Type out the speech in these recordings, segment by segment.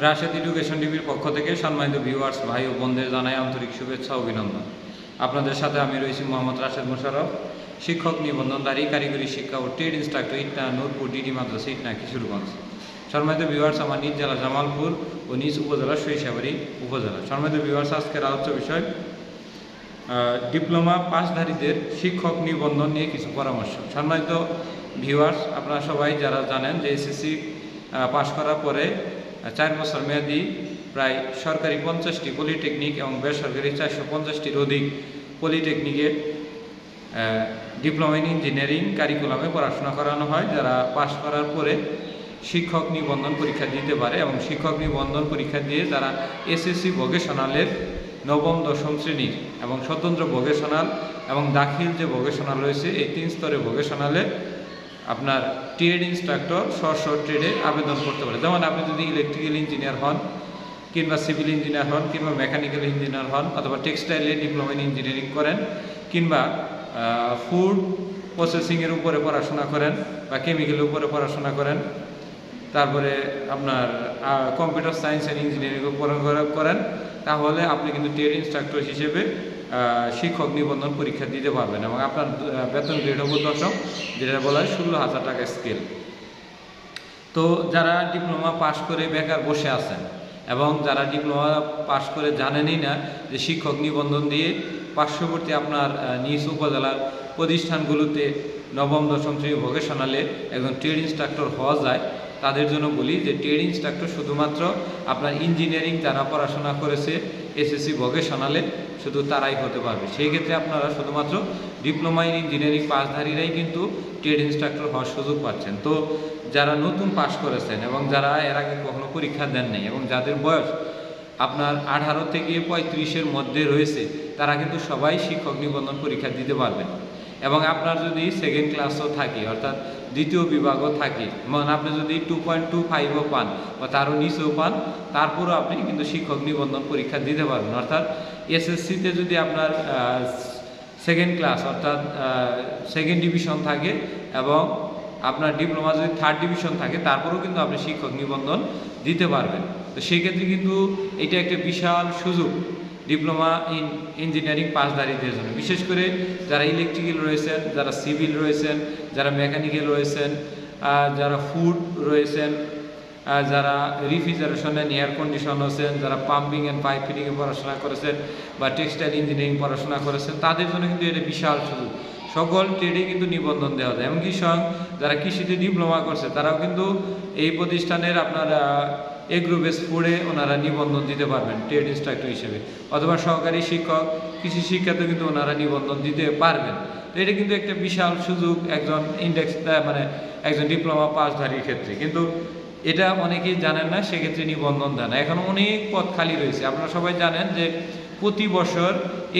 Rashed education টিভির পক্ষ থেকে সম্মানিত ভিউয়ার্স ভাই ও বোনদের জানাই আন্তরিক শুভেচ্ছা ও অভিনন্দন। আপনাদের সাথে আমি রয়েছি মোহাম্মদ রাশেদ মোশাররফ, শিক্ষক নিবন্ধনধারী কারিগরি শিক্ষা ও trade instructor Itna Nurpur DD মাদ্রাসা ইটনা কিশোরগঞ্জ। সম্মানিত ভিউয়ার্স, আমার নিজ জেলা জামালপুর ও নিজ উপজেলা সরিষাবাড়ী উপজেলা। সম্মানিত ভিউয়ার্স, আজকের আলোচ্য বিষয় ডিপ্লোমা পাশধারীদের শিক্ষক নিবন্ধন নিয়ে কিছু পরামর্শ। সম্মানিত ভিউয়ার্স, আপনারা সবাই যারা জানেন যে এসএসসি পাশ করার পরে 4 বছর মেয়াদী প্রায় সরকারি 50টি পলিটেকনিক এবং বেসরকারি 450টির অধিক পলিটেকনিকে ডিপ্লোমা ইন ইঞ্জিনিয়ারিং কারিকুলামে পড়াশোনা করানো হয়, যারা পাশ করার পরে শিক্ষক নিবন্ধন পরীক্ষা দিতে পারে এবং শিক্ষক নিবন্ধন পরীক্ষা দিয়ে তারা এসএসসি ভোকেশনালের নবম দশম শ্রেণীর এবং স্বতন্ত্র ভোকেশনাল এবং দাখিল যে ভোকেশনাল রয়েছে এই 3 স্তরে ভোকেশনালে আপনার ট্রেড ইনস্ট্রাক্টর স্ব ট্রেডে আবেদন করতে পারে। যেমন আপনি যদি ইলেকট্রিক্যাল ইঞ্জিনিয়ার হন কিংবা সিভিল ইঞ্জিনিয়ার হন কিংবা মেকানিক্যাল ইঞ্জিনিয়ার হন অথবা টেক্সটাইলে ডিপ্লোমা ইন ইঞ্জিনিয়ারিং করেন কিংবা ফুড প্রসেসিংয়ের উপরে পড়াশোনা করেন বা কেমিক্যালের উপরে পড়াশোনা করেন, তারপরে আপনার কম্পিউটার সায়েন্স অ্যান্ড ইঞ্জিনিয়ারিং করেন, তাহলে আপনি কিন্তু ট্রেড ইনস্ট্রাক্টর হিসেবে শিক্ষক নিবন্ধন পরীক্ষা দিতে পারবেন এবং আপনার বেতন গ্রেড হবে দশম, যেটা বলা হয় 16,000 টাকা স্কেল। তো যারা ডিপ্লোমা পাশ করে বেকার বসে আছেন এবং যারা ডিপ্লোমা পাশ করে জানেনই না যে শিক্ষক নিবন্ধন দিয়ে পার্শ্ববর্তী আপনার নিজ উপজেলার প্রতিষ্ঠানগুলোতে নবম দশম শ্রেণী ভোকেশনালে একজন ট্রেড ইনস্ট্রাক্টর হওয়া যায়, তাদের জন্য বলি যে ট্রেড ইনস্ট্রাক্টর শুধুমাত্র আপনার ইঞ্জিনিয়ারিং যারা পড়াশোনা করেছে এসএসসি ভোকেশনালে শুধু তারাই হতে পারবে। সেই ক্ষেত্রে আপনারা শুধুমাত্র ডিপ্লোমা ইন ইঞ্জিনিয়ারিং পাশধারীরাই কিন্তু ট্রেড ইনস্ট্রাক্টর হওয়ার সুযোগ পাচ্ছেন। তো যারা নতুন পাশ করেছেন এবং যারা এর আগে কখনো পরীক্ষা দেন নাই এবং যাদের বয়স আপনার 18 থেকে 35-এর মধ্যে রয়েছে, তারা কিন্তু সবাই শিক্ষক নিবন্ধন পরীক্ষা দিতে পারবেন। এবং আপনার যদি সেকেন্ড ক্লাসও থাকে অর্থাৎ দ্বিতীয় বিভাগও থাকে, মানে আপনি যদি 2.25ও পান বা তারও নিচেও পান, তারপরও আপনি কিন্তু শিক্ষক নিবন্ধন পরীক্ষা দিতে পারবেন। অর্থাৎ এসএসসিতে যদি আপনার সেকেন্ড ক্লাস অর্থাৎ সেকেন্ড ডিভিশন থাকে এবং আপনার ডিপ্লোমা যদি থার্ড ডিভিশন থাকে, তারপরেও কিন্তু আপনি শিক্ষক নিবন্ধন দিতে পারবেন। তো সেই ক্ষেত্রে কিন্তু এটা একটা বিশাল সুযোগ ডিপ্লোমা ইন ইঞ্জিনিয়ারিং পাশধারীদের জন্য, বিশেষ করে যারা ইলেকট্রিক্যাল রয়েছেন, যারা সিভিল রয়েছেন, যারা মেকানিক্যাল রয়েছেন, যারা ফুড রয়েছেন, যারা রিফ্রিজারেশন অ্যান্ড এয়ার কন্ডিশন আছেন, যারা পাম্পিং অ্যান্ড পাইপ ফিটিংয়ে পড়াশোনা করেছেন বা টেক্সটাইল ইঞ্জিনিয়ারিং পড়াশোনা করেছেন, তাদের জন্য কিন্তু এটা বিশাল সুযোগ। সকল ট্রেডে কিন্তু নিবন্ধন দেওয়া যায়। এমনকি যারা কৃষিতে ডিপ্লোমা করছে তারাও কিন্তু এই প্রতিষ্ঠানের আপনার এগ্রো বেস ফুডে ওনারা নিবন্ধন দিতে পারবেন ট্রেড ইনস্ট্রাক্টর হিসেবে, অথবা সহকারী শিক্ষক কৃষি শিক্ষাতে কিন্তু ওনারা নিবন্ধন দিতে পারবেন। তো এটা কিন্তু একটা বিশাল সুযোগ একজন একজন ডিপ্লোমা পাশধারীর ক্ষেত্রে। কিন্তু এটা অনেকেই জানেন না, সেক্ষেত্রে নিবন্ধন দেন না। এখন অনেক পদ খালি রয়েছে। আপনারা সবাই জানেন যে প্রতি বছর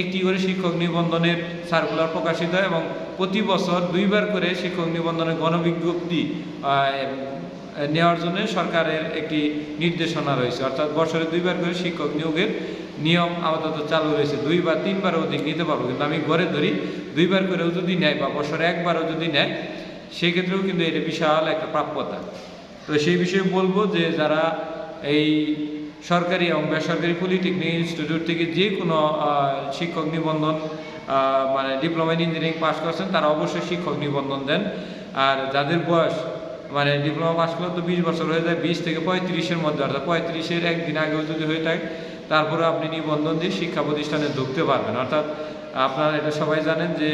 একটি করে শিক্ষক নিবন্ধনের সার্কুলার প্রকাশিত হয় এবং প্রতি বছর 2বার করে শিক্ষক নিবন্ধনের গণবিজ্ঞপ্তি নেওয়ার জন্য সরকারের একটি নির্দেশনা রয়েছে। অর্থাৎ বছরে 2বার করে শিক্ষক নিয়োগের নিয়ম আপাতত চালু রয়েছে। 2 বা 3বারও অধিক নিতে পারবো, কিন্তু আমি ঘরে ধরি 2বার করেও যদি নেয় বা বছরে 1বারও যদি নেয়, সেক্ষেত্রেও কিন্তু এটা বিশাল একটা প্রাপ্যতা। তো সেই বিষয়ে বলবো যে যারা এই সরকারি এবং বেসরকারি পলিটেকনিক ইনস্টিটিউট থেকে যে কোনো শিক্ষক নিবন্ধন ডিপ্লোমা ইন ইঞ্জিনিয়ারিং পাস করছেন, তারা অবশ্যই শিক্ষক নিবন্ধন দেন। আর যাদের বয়স ডিপ্লোমা পাস করলে তো 20 বছর হয়ে যায়, 20 থেকে 35-এর মধ্যে, অর্থাৎ 35-এর একদিন আগেও যদি হয়ে থাকে, তারপরে আপনি নিবন্ধন দিয়ে শিক্ষা প্রতিষ্ঠানে ঢুকতে পারবেন। অর্থাৎ আপনারা এটা সবাই জানেন যে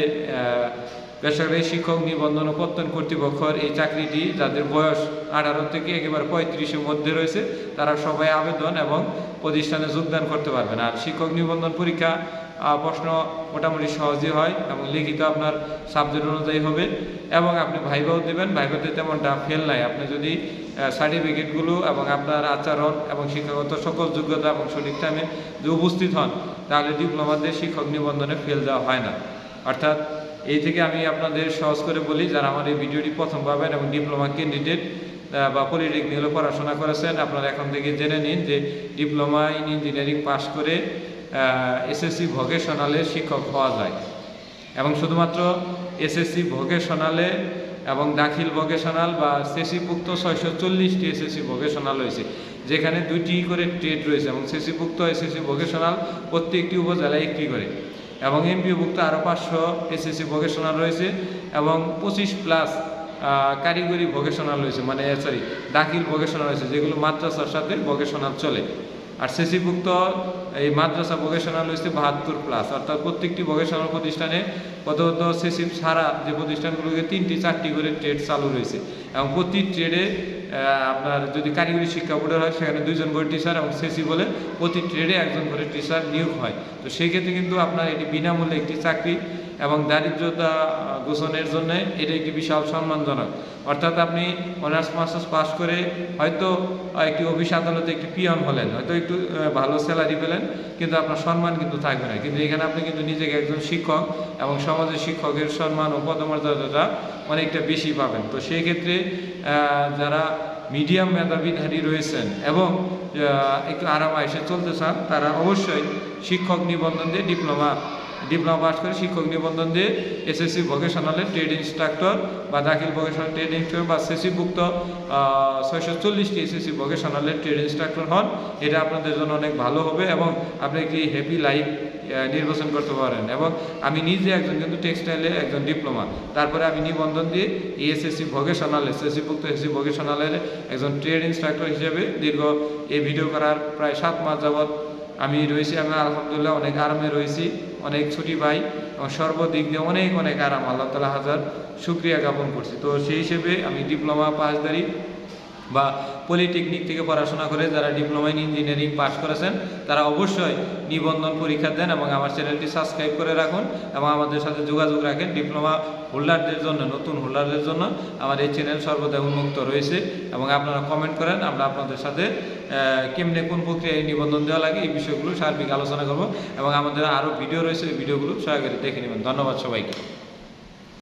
বেসরকারি শিক্ষক নিবন্ধন ও প্রত্যয়ন কর্তৃপক্ষের এই চাকরিটি যাদের বয়স 18 থেকে একেবারে 35-এর মধ্যে রয়েছে, তারা সবাই আবেদন এবং প্রতিষ্ঠানে যোগদান করতে পারবেন। আর শিক্ষক নিবন্ধন পরীক্ষা প্রশ্ন মোটামুটি সহজই হয় এবং লিখিত আপনার সাবজেক্ট অনুযায়ী হবে এবং আপনি ভাইভাও দেবেন। ভাইভাতে তেমনটা ফেল নাই। আপনি যদি সার্টিফিকেটগুলো এবং আপনার আচরণ এবং শিক্ষাগত সকল যোগ্যতা এবং সঠিক টাইমে যদি উপস্থিত হন, তাহলে ডিপ্লোমাতে শিক্ষক নিবন্ধনে ফেল দেওয়া হয় না। অর্থাৎ এই থেকে আমি আপনাদের সহজ করে বলি, যারা আমার এই ভিডিওটি প্রথম পাবেন এবং ডিপ্লোমা ক্যান্ডিডেট বা পলিটেকনিক্যালে পড়াশোনা করেছেন, আপনারা এখন থেকে জেনে নিন যে ডিপ্লোমা ইন ইঞ্জিনিয়ারিং পাস করে এসএসসি ভোকেশনালে শিক্ষক হওয়া যায় এবং শুধুমাত্র এসএসসি ভোকেশনালে এবং দাখিল ভোকেশনাল বা সেসিভুক্ত 640টি এসএসসি ভোকেশনাল রয়েছে, যেখানে 2টি করে ট্রেড রয়েছে এবং সেসিভুক্ত এসএসসি ভোকেশনাল প্রত্যেকটি উপজেলায় 1টি করে, এবং এমপিওভুক্ত আরও 500 এসএসসি ভোকেশনাল রয়েছে এবং 25+ কারিগরি ভোকেশনাল রয়েছে, মানে দাখিল ভোকেশনাল রয়েছে, যেগুলো মাদ্রাসার সাথে ভোকেশনাল চলে। আর সেসিভুক্ত এই মাদ্রাসা ভোকেশনাল হচ্ছে 72+, অর্থাৎ প্রত্যেকটি ভোকেশনাল প্রতিষ্ঠানে প্রদত্ত সেসিভ ছাড়া যে প্রতিষ্ঠানগুলোকে 3টি-4টি করে ট্রেড চালু রয়েছে, এবং প্রতি ট্রেডে আপনার যদি কারিগরি শিক্ষা বোর্ডের হয় সেখানে 2 জন করে টিচার, এবং সেসি বলে প্রতি ট্রেডে 1 জন করে টিচার নিয়োগ হয়। তো সেই ক্ষেত্রে কিন্তু আপনার এটি বিনামূল্যে একটি চাকরি এবং দারিদ্রতা ঘোষণের জন্য এটা একটি বিশাল সম্মানজনক। অর্থাৎ আপনি অনার্স মাস্টার্স পাস করে হয়তো একটি অফিস আদালতে একটি পিয়ন হলেন, হয়তো একটু ভালো স্যালারি পেলেন, কিন্তু আপনার সম্মান কিন্তু থাকবে না। কিন্তু এখানে আপনি কিন্তু নিজেকে একজন শিক্ষক এবং সমাজের শিক্ষকের সম্মান ও পদমর্যাদাটা অনেকটা বেশি পাবেন। তো সেই ক্ষেত্রে যারা মিডিয়াম মেধাবীধারী রয়েছেন এবং একটু আরাম আয়েসে চলতে চান, তারা অবশ্যই শিক্ষক নিবন্ধন দিয়ে ডিপ্লোমা পাস করে শিক্ষক নিবন্ধন দিয়ে এসএসসি ভোকেশনালের ট্রেড ইনস্ট্রাক্টর বা দাখিল ভোকেশনাল ট্রেড ইনস্ট্রাক্টর বা সেসিভুক্ত 640টি এসএসসি ভোকেশনালের ট্রেড ইনস্ট্রাক্টর হন। এটা আপনাদের জন্য অনেক ভালো হবে এবং আপনি একটি হ্যাপি লাইফ নির্বাচন করতে পারেন। এবং আমি নিজে একজন কিন্তু টেক্সটাইলে একজন ডিপ্লোমা, তারপরে আমি নিবন্ধন দিয়ে এসএসসি ভোকেশনালে সেসিভুক্ত এসএসসি ভোকেশনালের একজন ট্রেড ইনস্ট্রাক্টর হিসেবে দীর্ঘ এই ভিডিও করার প্রায় 7 মাস যাবৎ আমি রয়েছি। আমি আলহামদুলিল্লাহ অনেক আরামে রয়েছি, অনেক ছুটি পাই এবং সর্বদিক দিয়ে অনেক আরাম, আল্লাহ তাআলা হাজার শুকরিয়া জ্ঞাপন করছি। তো সেই হিসেবে আমি ডিপ্লোমা পাসদারি বা পলিটেকনিক থেকে পড়াশোনা করে যারা ডিপ্লোমা ইন ইঞ্জিনিয়ারিং পাস করেছেন তারা অবশ্যই নিবন্ধন পরীক্ষা দেন এবং আমার চ্যানেলটি সাবস্ক্রাইব করে রাখুন এবং আমাদের সাথে যোগাযোগ রাখেন। ডিপ্লোমা হোল্ডারদের জন্য, নতুন হোল্ডারদের জন্য আমার এই চ্যানেল সর্বদা উন্মুক্ত রয়েছে এবং আপনারা কমেন্ট করেন, আমরা আপনাদের সাথে কেমনে কোন প্রক্রিয়ায় নিবন্ধন দেওয়া লাগে এই বিষয়গুলো সার্বিক আলোচনা করব এবং আমাদের আরও ভিডিও রয়েছে, এই ভিডিওগুলো সহায়তা দেখে নেবেন। ধন্যবাদ সবাইকে।